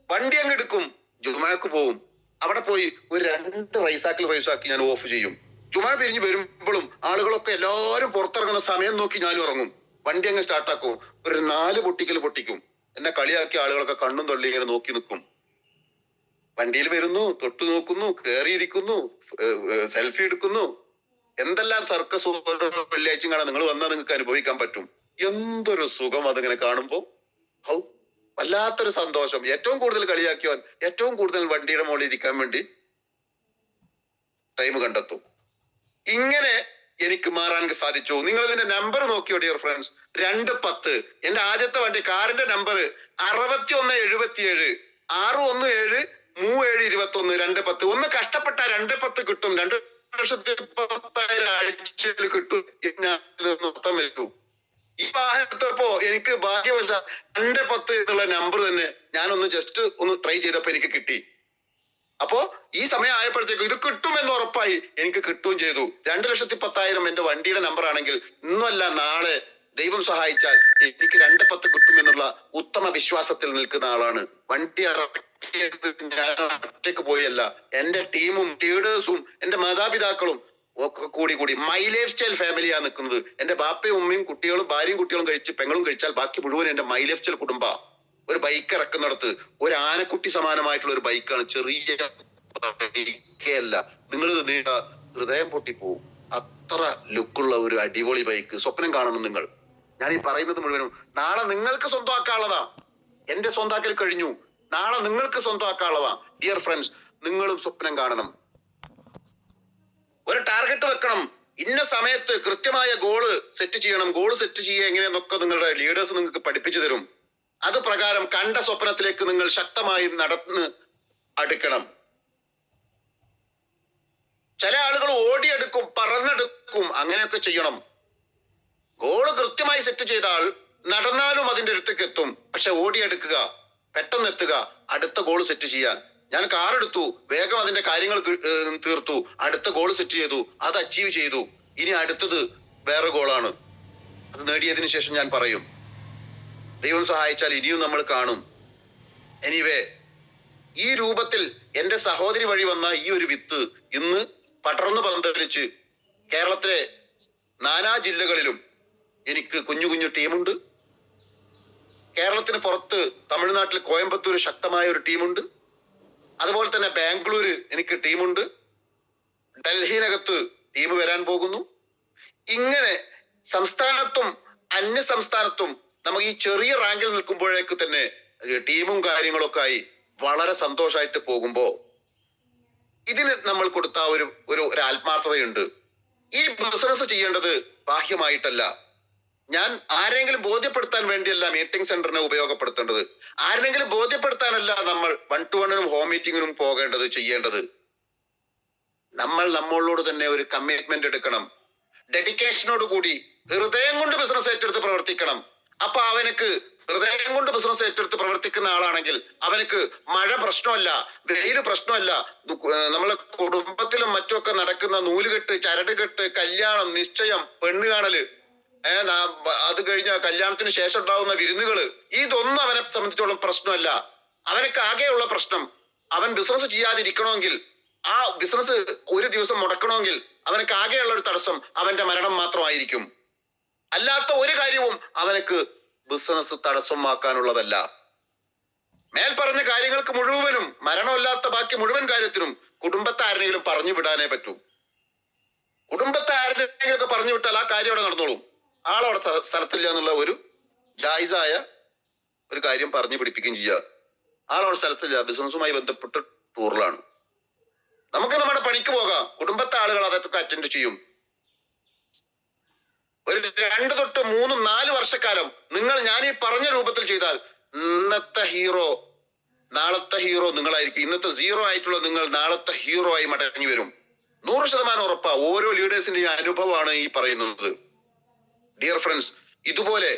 വണ്ടി അങ്ങ് എടുക്കും, ജുമാക്ക് പോവും. അവിടെ പോയി ഒരു 2 റൈസാക്കി ഞാൻ ഓഫ് ചെയ്യും. ചുമ പിരിഞ്ഞ് വരുമ്പോഴും ആളുകളൊക്കെ എല്ലാവരും പുറത്തിറങ്ങുന്ന സമയം നോക്കി ഞാനും ഇറങ്ങും. വണ്ടി അങ്ങ് സ്റ്റാർട്ടാക്കും. ഒരു 4 പൊട്ടിക്കൽ പൊട്ടിക്കും. എന്നെ കളിയാക്കിയ ആളുകളൊക്കെ കണ്ണും തള്ളി ഇങ്ങനെ നോക്കി നിൽക്കും. വണ്ടിയിൽ വരുന്നു, തൊട്ടു നോക്കുന്നു, കയറിയിരിക്കുന്നു, സെൽഫി എടുക്കുന്നു. എന്തെല്ലാം സർക്കസ് വെള്ളിയാഴ്ചയും കാണാൻ നിങ്ങൾ വന്നാൽ നിങ്ങൾക്ക് അനുഭവിക്കാൻ പറ്റും. എന്തൊരു സുഖം അതിങ്ങനെ കാണുമ്പോ. ഹൗ വല്ലാത്തൊരു സന്തോഷം. ഏറ്റവും കൂടുതൽ കളിയാക്കിയവൻ ഏറ്റവും കൂടുതൽ വണ്ടിയുടെ മുകളിൽ ഇരിക്കാൻ വേണ്ടി ടൈം കണ്ടെത്തും. ഇങ്ങനെ എനിക്ക് മാറാൻ സാധിച്ചു. നിങ്ങൾ ഇതിന്റെ നമ്പർ നോക്കിയോ ഡിയർ ഫ്രണ്ട്സ്? 210. എന്റെ ആദ്യത്തെ വണ്ടി കാറിന്റെ നമ്പർ 6177 617 3721 210. ഒന്ന് കഷ്ടപ്പെട്ട 210 കിട്ടും. 2,10,000 ആഴ്ചയിൽ കിട്ടും. മൊത്തം വരൂ. ഈ വാഹനത്തപ്പോ എനിക്ക് ഭാഗ്യവശാൽ 210 എന്നുള്ള നമ്പർ തന്നെ ഞാനൊന്ന് ജസ്റ്റ് ഒന്ന് ട്രൈ ചെയ്തപ്പോ എനിക്ക് കിട്ടി. അപ്പോ ഈ സമയം ആയപ്പോഴത്തേക്കും ഇത് കിട്ടുമെന്ന് ഉറപ്പായി. എനിക്ക് കിട്ടുകയും ചെയ്തു. 2,10,000 എന്റെ വണ്ടിയുടെ നമ്പർ ആണെങ്കിൽ ഇന്നല്ല നാളെ ദൈവം സഹായിച്ചാൽ എനിക്ക് 210 കിട്ടുമെന്നുള്ള ഉത്തമ വിശ്വാസത്തിൽ നിൽക്കുന്ന ആളാണ്. വണ്ടി ഞാൻ ഒറ്റയ്ക്ക് പോയല്ല, എന്റെ ടീമും ലീഡേഴ്സും എന്റെ മാതാപിതാക്കളും ഒക്കെ കൂടി മൈ ലൈഫ് സ്റ്റൈൽ ഫാമിലിയാ നിൽക്കുന്നത്. എന്റെ ബാപ്പയും ഉമ്മയും കുട്ടികളും ഭാര്യയും കുട്ടികളും കഴിച്ച് പെങ്ങളും കഴിച്ചാൽ ബാക്കി മുഴുവൻ എന്റെ മൈ ലൈഫ് സ്റ്റൈൽ കുടുംബ. ഒരു ബൈക്ക് ഇറക്കുന്നിടത്ത് ഒരു ആനക്കുട്ടി സമാനമായിട്ടുള്ള ഒരു ബൈക്കാണ്. ചെറിയ ബൈക്കല്ല, നിങ്ങൾ ഹൃദയം പൊട്ടിപ്പോവും. അത്ര ലുക്കുള്ള ഒരു അടിപൊളി ബൈക്ക് സ്വപ്നം കാണണം നിങ്ങൾ. ഞാൻ ഈ പറയുന്നത് മുഴുവനും നാളെ നിങ്ങൾക്ക് സ്വന്തമാക്കാനുള്ളതാ. എന്റെ സ്വന്തമാക്കൽ കഴിഞ്ഞു, നാളെ നിങ്ങൾക്ക് സ്വന്തമാക്കാനുള്ളതാ. ഡിയർ ഫ്രണ്ട്സ്, നിങ്ങളും സ്വപ്നം കാണണം. ഒരു ടാർഗറ്റ് വെക്കണം. ഇന്ന സമയത്ത് കൃത്യമായ ഗോള് സെറ്റ് ചെയ്യണം. ഗോള് സെറ്റ് ചെയ്യുക എങ്ങനെയെന്നൊക്കെ നിങ്ങളുടെ ലീഡേഴ്സ് നിങ്ങൾക്ക് പഠിപ്പിച്ചു തരും. അത് പ്രകാരം കണ്ട സ്വപ്നത്തിലേക്ക് നിങ്ങൾ ശക്തമായി നടന്ന് അടുക്കണം. ചില ആളുകൾ ഓടിയെടുക്കും, പറന്നെടുക്കും, അങ്ങനെയൊക്കെ ചെയ്യണം. ഗോള് കൃത്യമായി സെറ്റ് ചെയ്താൽ നടന്നാലും അതിന്റെ അടുത്തേക്ക് എത്തും. പക്ഷെ ഓടിയെടുക്കുക, പെട്ടെന്ന് എത്തുക, അടുത്ത ഗോള് സെറ്റ് ചെയ്യാൻ. ഞാൻ കാർ എടുത്തു, വേഗം അതിന്റെ കാര്യങ്ങൾ തീർത്തു, അടുത്ത ഗോൾ സെറ്റ് ചെയ്തു, അത് അച്ചീവ് ചെയ്തു. ഇനി അടുത്തത് വേറെ ഗോളാണ്. അത് നേടിയതിനു ശേഷം ഞാൻ പറയും. ദൈവം സഹായിച്ചാൽ ഇനിയും നമ്മൾ കാണും. എനിവേ, ഈ രൂപത്തിൽ എന്റെ സഹോദരി വഴി വന്ന ഈ ഒരു വിത്ത് ഇന്ന് പടർന്നു പന്തലിച്ച് കേരളത്തിലെ നാനാ ജില്ലകളിലും എനിക്ക് കുഞ്ഞു കുഞ്ഞു ടീമുണ്ട്. കേരളത്തിന് പുറത്ത് തമിഴ്നാട്ടിൽ കോയമ്പത്തൂർ ശക്തമായ ഒരു ടീമുണ്ട്. അതുപോലെ തന്നെ ബാംഗ്ലൂര് എനിക്ക് ടീമുണ്ട്. ഡൽഹിനകത്ത് ടീം വരാൻ പോകുന്നു. ഇങ്ങനെ സംസ്ഥാനത്തും അന്യ സംസ്ഥാനത്തും നമുക്ക് ഈ ചെറിയ റാങ്കിൽ നിൽക്കുമ്പോഴേക്ക് തന്നെ ടീമും കാര്യങ്ങളൊക്കെ ആയി വളരെ സന്തോഷമായിട്ട് പോകുമ്പോ ഇതിന് നമ്മൾ കൊടുത്ത ഒരു ആത്മാർത്ഥതയുണ്ട്. ഈ ബിസിനസ് ചെയ്യേണ്ടത് ബാഹ്യമായിട്ടല്ല. ഞാൻ ആരെങ്കിലും ബോധ്യപ്പെടുത്താൻ വേണ്ടിയല്ല മീറ്റിംഗ് സെന്ററിനെ ഉപയോഗപ്പെടുത്തേണ്ടത്. ആരെങ്കിലും ബോധ്യപ്പെടുത്താനല്ല നമ്മൾ 1-to-1 ഹോം മീറ്റിങ്ങിനും പോകേണ്ടത്, ചെയ്യേണ്ടത്. നമ്മൾ നമ്മളോട് തന്നെ ഒരു കമ്മിറ്റ്മെന്റ് എടുക്കണം. ഡെഡിക്കേഷനോട് കൂടി ഹൃദയം കൊണ്ട് ബിസിനസ് ഏറ്റെടുത്ത് പ്രവർത്തിക്കണം. അപ്പൊ അവനക്ക് ഹൃദയം കൊണ്ട് ബിസിനസ് ഏറ്റെടുത്ത് പ്രവർത്തിക്കുന്ന ആളാണെങ്കിൽ അവനക്ക് മഴ പ്രശ്നമല്ല, വെയിൽ പ്രശ്നമല്ല. നമ്മളെ കുടുംബത്തിലും മറ്റുമൊക്കെ നടക്കുന്ന നൂലുകെട്ട്, ചരടുകെട്ട്, കല്യാണം, നിശ്ചയം, പെണ്ണ് കാണല്, അത് കഴിഞ്ഞ കല്യാണത്തിന് ശേഷം ഉണ്ടാവുന്ന വിരുന്നുകള്, ഇതൊന്നും അവനെ സംബന്ധിച്ചോളം പ്രശ്നമല്ല. അവനക്ക് ആകെയുള്ള പ്രശ്നം അവൻ ബിസിനസ് ചെയ്യാതിരിക്കണമെങ്കിൽ, ആ ബിസിനസ് ഒരു ദിവസം മുടക്കണമെങ്കിൽ അവനക്ക് ആകെയുള്ള ഒരു തടസ്സം അവന്റെ മരണം മാത്രമായിരിക്കും. അല്ലാത്ത ഒരു കാര്യവും അവനക്ക് ബിസിനസ് തടസ്സമാക്കാനുള്ളതല്ല. മേൽ പറഞ്ഞ കാര്യങ്ങൾക്ക് മുഴുവനും, മരണമില്ലാത്ത ബാക്കി മുഴുവൻ കാര്യത്തിനും കുടുംബത്തെ ആരെങ്കിലും പറഞ്ഞു വിടാനേ പറ്റൂ. കുടുംബത്തെ ആരെങ്കിലും പറഞ്ഞു വിട്ടാൽ ആ കാര്യം അവിടെ നടന്നോളും. ആളവിടെ സ്ഥലത്തില്ല എന്നുള്ള ഒരു ജായിസായ ഒരു കാര്യം പറഞ്ഞു പിടിപ്പിക്കുകയും ചെയ്യുക. ആളവിടെ സ്ഥലത്തില്ല, ബിസിനസ്സുമായി ബന്ധപ്പെട്ട് ടൂറിലാണ്. നമുക്ക് നമ്മുടെ പണിക്ക് പോകാം, കുടുംബത്തെ ആളുകൾ അതൊക്കെ അറ്റൻഡ് ചെയ്യും. ഒരു 2 തൊട്ട് 3, 4 വർഷക്കാലം നിങ്ങൾ ഞാൻ ഈ പറഞ്ഞ രൂപത്തിൽ ചെയ്താൽ ഇന്നത്തെ ഹീറോ നാളത്തെ ഹീറോ നിങ്ങളായിരിക്കും. ഇന്നത്തെ 0 ആയിട്ടുള്ള നിങ്ങൾ നാളത്തെ ഹീറോ ആയി മടങ്ങി വരും. 100% ഉറപ്പാ. ഓരോ ലീഡേഴ്സിന്റെയും അനുഭവമാണ് ഈ പറയുന്നത്. ഡിയർ ഫ്രണ്ട്സ്, ഇതുപോലെ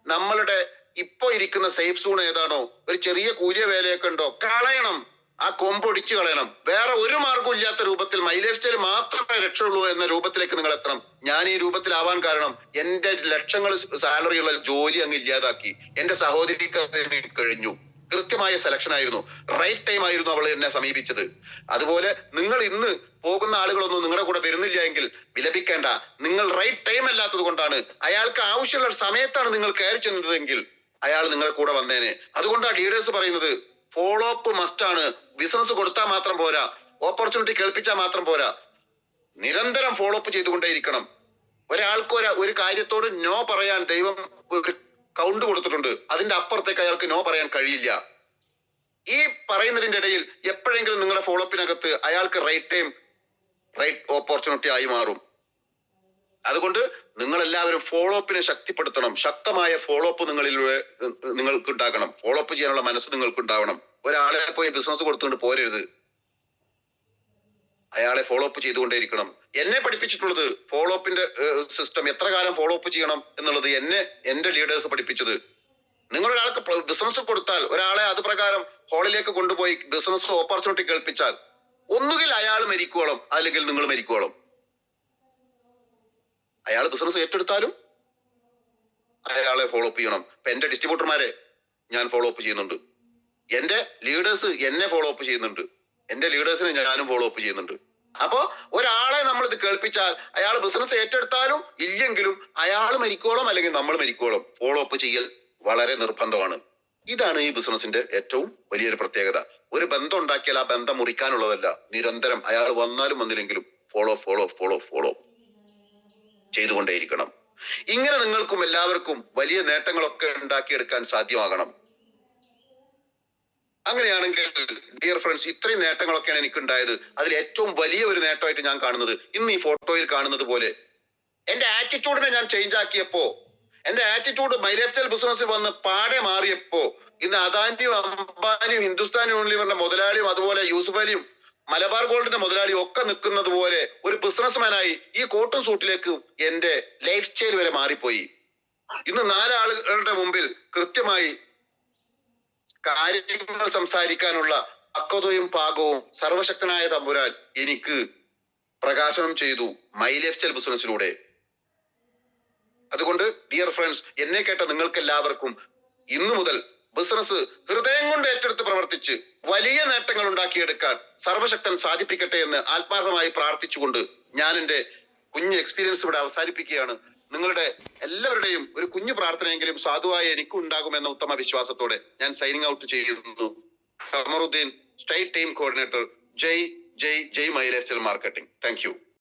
നമ്മളുടെ ഇപ്പൊ ഇരിക്കുന്ന സേഫ് സോൺ ഏതാണോ, ഒരു ചെറിയ കൂലിയ വേലയൊക്കെ ഉണ്ടോ, കളയണം. ആ കൊമ്പൊടിച്ച് കളയണം. വേറെ ഒരു മാർഗവും ഇല്ലാത്ത രൂപത്തിൽ മൈ ലൈഫ് സ്റ്റൈൽ മാത്രമേ രക്ഷയുള്ളൂ എന്ന രൂപത്തിലേക്ക് നിങ്ങൾ എത്തണം. ഞാൻ ഈ രൂപത്തിലാവാൻ കാരണം എന്റെ ലക്ഷങ്ങൾ സാലറിയുള്ള ജോലി അങ്ങ് ഇല്ലാതാക്കി. എന്റെ സഹോദരിക്ക് കഴിഞ്ഞു. കൃത്യമായ സെലക്ഷൻ ആയിരുന്നു, റൈറ്റ് ടൈം ആയിരുന്നു അവൾ എന്നെ സമീപിച്ചത്. അതുപോലെ നിങ്ങൾ ഇന്ന് പോകുന്ന ആളുകളൊന്നും നിങ്ങളുടെ കൂടെ വരുന്നില്ല എങ്കിൽ വിലപിക്കേണ്ട. നിങ്ങൾ റൈറ്റ് ടൈം അല്ലാത്തത് കൊണ്ടാണ്. അയാൾക്ക് ആവശ്യമുള്ള സമയത്താണ് നിങ്ങൾ കയറി ചെന്നതെങ്കിൽ അയാൾ നിങ്ങളുടെ കൂടെ വന്നേനെ. അതുകൊണ്ടാണ് ലീഡേഴ്സ് പറയുന്നത് ഫോളോ അപ്പ് മസ്റ്റ് ആണ്. ബിസിനസ് കൊടുത്താൽ മാത്രം പോരാ, ഓപ്പർച്യൂണിറ്റി കേൾപ്പിച്ചാൽ മാത്രം പോരാ, നിരന്തരം ഫോളോ അപ്പ് ചെയ്തുകൊണ്ടേയിരിക്കണം. ഒരാൾക്ക് ഒരു കാര്യത്തോട് നോ പറയാൻ ദൈവം ഒരു കൗണ്ട് കൊടുത്തിട്ടുണ്ട്. അതിന്റെ അപ്പുറത്തേക്ക് അയാൾക്ക് നോ പറയാൻ കഴിയില്ല. ഈ പറയുന്നതിന്റെ ഇടയിൽ എപ്പോഴെങ്കിലും നിങ്ങളുടെ ഫോളോ അപ്പിനകത്ത് അയാൾക്ക് റൈറ്റ് ടൈം റൈറ്റ് ഓപ്പർച്യൂണിറ്റി ആയി മാറും. അതുകൊണ്ട് നിങ്ങൾ എല്ലാവരും ഫോളോ അപ്പിനെ ശക്തിപ്പെടുത്തണം. ശക്തമായ ഫോളോ അപ്പ് നിങ്ങൾക്ക് ഉണ്ടാകണം. ഫോളോ അപ്പ് ചെയ്യാനുള്ള മനസ്സ് നിങ്ങൾക്ക് ഉണ്ടാവണം. ഒരാളെ പോയി ബിസിനസ് കൊടുത്തുകൊണ്ട് പോരരുത്, അയാളെ ഫോളോ അപ്പ് ചെയ്തുകൊണ്ടേയിരിക്കണം. എന്നെ പഠിപ്പിച്ചിട്ടുള്ളത് ഫോളോ അപ്പിന്റെ സിസ്റ്റം, എത്ര കാലം ഫോളോ അപ്പ് ചെയ്യണം എന്നുള്ളത് എന്റെ ലീഡേഴ്സ് പഠിപ്പിച്ചത്. നിങ്ങൾ ഒരാൾക്ക് ബിസിനസ് കൊടുത്താൽ, ഒരാളെ അത് പ്രകാരം ഹോളിലേക്ക് കൊണ്ടുപോയി ബിസിനസ് ഓപ്പർച്യൂണിറ്റി കേൾപ്പിച്ചാൽ ഒന്നുകിൽ അയാൾ മരിക്കോളം അല്ലെങ്കിൽ നിങ്ങൾ മരിക്കോളം. അയാൾ ബിസിനസ് ഏറ്റെടുത്താലും അയാളെ ഫോളോ അപ്പ് ചെയ്യണം. ഇപ്പൊ എന്റെ ഡിസ്ട്രിബ്യൂട്ടർമാരെ ഞാൻ ഫോളോ അപ്പ് ചെയ്യുന്നുണ്ട്, എന്റെ ലീഡേഴ്സ് എന്നെ ഫോളോ അപ്പ് ചെയ്യുന്നുണ്ട്, എന്റെ ലീഡേഴ്സിനെ ഞാനും ഫോളോ അപ്പ് ചെയ്യുന്നുണ്ട്. അപ്പോ ഒരാളെ നമ്മൾ ഇത് കേൾപ്പിച്ചാൽ അയാൾ ബിസിനസ് ഏറ്റെടുത്താലും ഇല്ലെങ്കിലും അയാൾ മരിക്കോളം അല്ലെങ്കിൽ നമ്മൾ മരിക്കോളം ഫോളോ അപ്പ് ചെയ്യൽ വളരെ നിർബന്ധമാണ്. ഇതാണ് ഈ ബിസിനസിന്റെ ഏറ്റവും വലിയൊരു പ്രത്യേകത. ഒരു ബന്ധം ഉണ്ടാക്കിയാൽ ആ ബന്ധം മുറിക്കാനുള്ളതല്ല. നിരന്തരം അയാൾ വന്നാലും വന്നില്ലെങ്കിലും ഫോളോ ഫോളോ ഫോളോ ഫോളോ ചെയ്തുകൊണ്ടേയിരിക്കണം. ഇങ്ങനെ നിങ്ങൾക്കും എല്ലാവർക്കും വലിയ നേട്ടങ്ങളൊക്കെ ഉണ്ടാക്കിയെടുക്കാൻ സാധ്യമാകണം. അങ്ങനെയാണെങ്കിൽ ഡിയർ ഫ്രണ്ട്സ്, ഇത്രയും നേട്ടങ്ങളൊക്കെയാണ് എനിക്ക് ഉണ്ടായത്. അതിൽ ഏറ്റവും വലിയ ഒരു നേട്ടമായിട്ട് ഞാൻ കാണുന്നത് ഇന്ന് ഈ ഫോട്ടോയിൽ കാണുന്നത് പോലെ എന്റെ ആറ്റിറ്റ്യൂഡിനെ ഞാൻ ചേഞ്ച് ആക്കിയപ്പോ, എന്റെ ആറ്റിറ്റ്യൂഡ് മൈ ലൈഫ് സ്റ്റൈൽ ബിസിനസ്സിൽ വന്ന് പാടെ മാറിയപ്പോ ഇന്ന് അദാനിയും അംബാനിയും ഹിന്ദുസ്ഥാൻ യൂണിലിവറിന്റെ മുതലാളിയും അതുപോലെ യൂസുഫ് അലിയും മലബാർ ഗോൾഡിന്റെ മുതലാളിയും ഒക്കെ നിൽക്കുന്നത് പോലെ ഒരു ബിസിനസ്മാനായി ഈ കോട്ടും സൂട്ടിലേക്ക് എന്റെ ലൈഫ് സ്റ്റൈൽ വരെ മാറിപ്പോയി. ഇന്ന് 4 ആളുകളുടെ മുമ്പിൽ കൃത്യമായി കാര്യങ്ങൾ സംസാരിക്കാനുള്ള പക്വതയും പാകവും സർവശക്തനായ തമ്പുരാൻ എനിക്ക് പ്രകാശനം ചെയ്തു മൈ ലൈഫ് സ്റ്റൈൽ ബിസിനസ്സിലൂടെ. അതുകൊണ്ട് ഡിയർ ഫ്രണ്ട്സ്, എന്നെ കേട്ട നിങ്ങൾക്ക് എല്ലാവർക്കും ഇന്നു മുതൽ ബിസിനസ് ഹൃദയം കൊണ്ട് ഏറ്റെടുത്ത് പ്രവർത്തിച്ച് വലിയ നേട്ടങ്ങൾ ഉണ്ടാക്കിയെടുക്കാൻ സർവശക്തൻ സാധിപ്പിക്കട്ടെ എന്ന് ആത്മാർത്ഥമായി പ്രാർത്ഥിച്ചുകൊണ്ട് ഞാൻ എന്റെ കുഞ്ഞ് എക്സ്പീരിയൻസ് ഇവിടെ അവസാനിപ്പിക്കുകയാണ്. നിങ്ങളുടെ എല്ലാവരുടെയും ഒരു കുഞ്ഞു പ്രാർത്ഥനയെങ്കിലും സാധുവായി എനിക്കും ഉണ്ടാകുമെന്ന ഉത്തമ വിശ്വാസത്തോടെ ഞാൻ സൈനിങ് ഔട്ട് ചെയ്യുന്നു. Qamaruddin, state team coordinator, Jai my lifestyle marketing. Thank U.